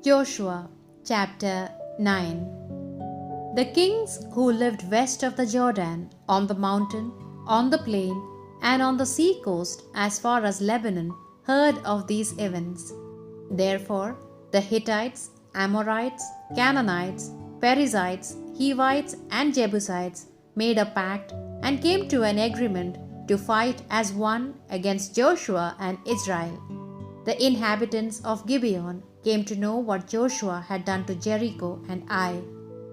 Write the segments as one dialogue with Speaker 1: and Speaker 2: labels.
Speaker 1: Joshua chapter 9. The kings who lived west of the Jordan, on the mountain, on the plain, and on the sea coast as far as Lebanon, heard of these events. Therefore, the Hittites, Amorites, Canaanites, Perizzites, Hivites, and Jebusites made a pact and came to an agreement to fight as one against Joshua and Israel. The inhabitants of Gibeon came to know what Joshua had done to Jericho and Ai,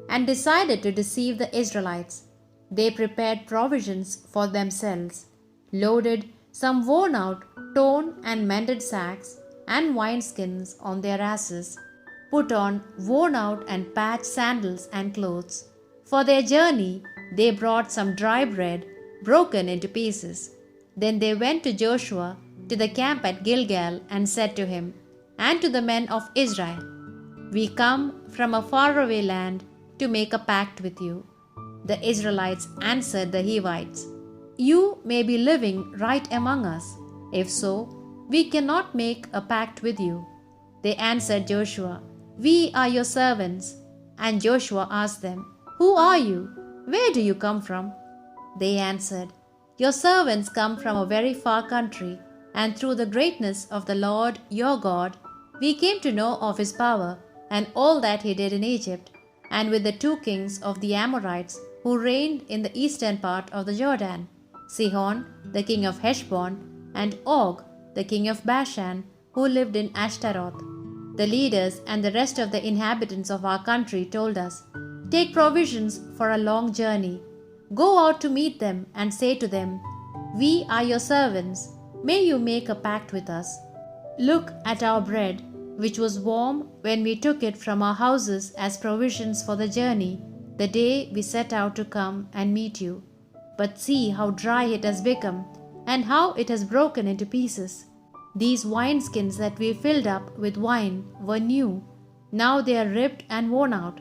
Speaker 1: and decided to deceive the Israelites. They prepared provisions for themselves, loaded some worn out, torn and mended sacks and wineskins on their asses, put on worn out and patched sandals and clothes. For their journey they brought some dry bread broken into pieces. Then they went to Joshua to the camp at Gilgal and said to him and to the men of Israel, "We come from a faraway land to make a pact with you." The Israelites answered the Hivites, "You may be living right among us. If so, we cannot make a pact with you." They answered Joshua, "We are your servants." And Joshua asked them, "Who are you? Where do you come from?" They answered, "Your servants come from a very far country, and through the greatness of the Lord your God, we came to know of his power and all that he did in Egypt, and with the two kings of the Amorites who reigned in the eastern part of the Jordan, Sihon, the king of Heshbon, and Og, the king of Bashan, who lived in Ashtaroth. The leaders and the rest of the inhabitants of our country told us, 'Take provisions for a long journey. Go out to meet them and say to them, "We are your servants. May you make a pact with us. Look at our bread, which was warm when we took it from our houses as provisions for the journey, the day we set out to come and meet you. But see how dry it has become, and how it has broken into pieces. These wineskins that we filled up with wine were new. Now they are ripped and worn out.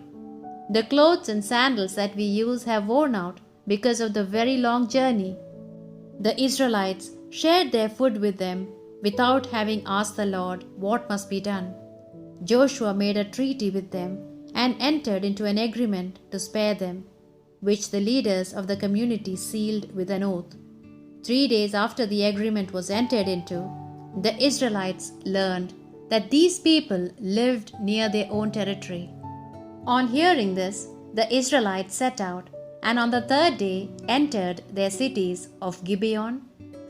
Speaker 1: The clothes and sandals that we use have worn out because of the very long journey." The Israelites shared their food with them without having asked the Lord what must be done. Joshua made a treaty with them and entered into an agreement to spare them, which the leaders of the community sealed with an oath. 3 days after the agreement was entered into, the Israelites learned that these people lived near their own territory. On hearing this, the Israelites set out, and on the third day entered their cities of Gibeon,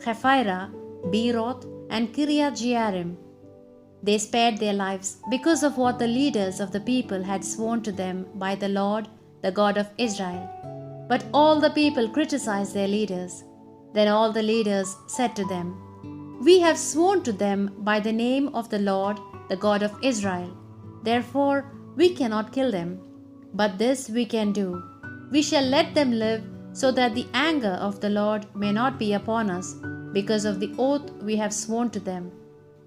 Speaker 1: Chephirah, Beeroth, and Kiriath Jearim. They spared their lives because of what the leaders of the people had sworn to them by the Lord, the God of Israel. But all the people criticized their leaders. Then all the leaders said to them, "We have sworn to them by the name of the Lord, the God of Israel. Therefore, we cannot kill them. But this we can do. We shall let them live so that the anger of the Lord may not be upon us because of the oath we have sworn to them.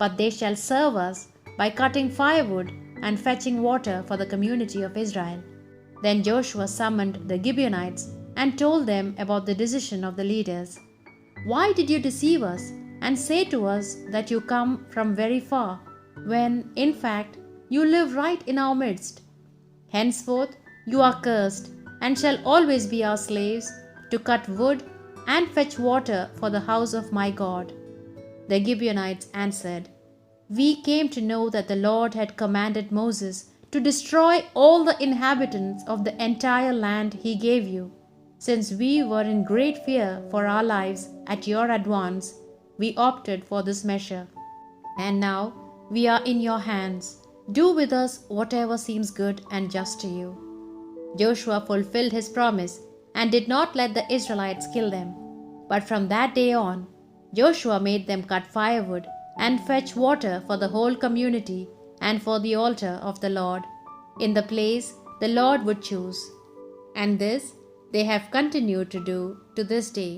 Speaker 1: But they shall serve us by cutting firewood and fetching water for the community of Israel." Then Joshua summoned the Gibeonites and told them about the decision of the leaders. "Why did you deceive us and say to us that you come from very far, when, in fact, you live right in our midst? Henceforth you are cursed, and shall always be our slaves, to cut wood and fetch water for the house of my God." The Gibeonites answered, "We came to know that the Lord had commanded Moses to destroy all the inhabitants of the entire land he gave you. Since we were in great fear for our lives at your advance, we opted for this measure. And now we are in your hands. Do with us whatever seems good and just to you." Joshua fulfilled his promise and did not let the Israelites kill them. But from that day on, Joshua made them cut firewood and fetch water for the whole community and for the altar of the Lord, in the place the Lord would choose. And this they have continued to do to this day.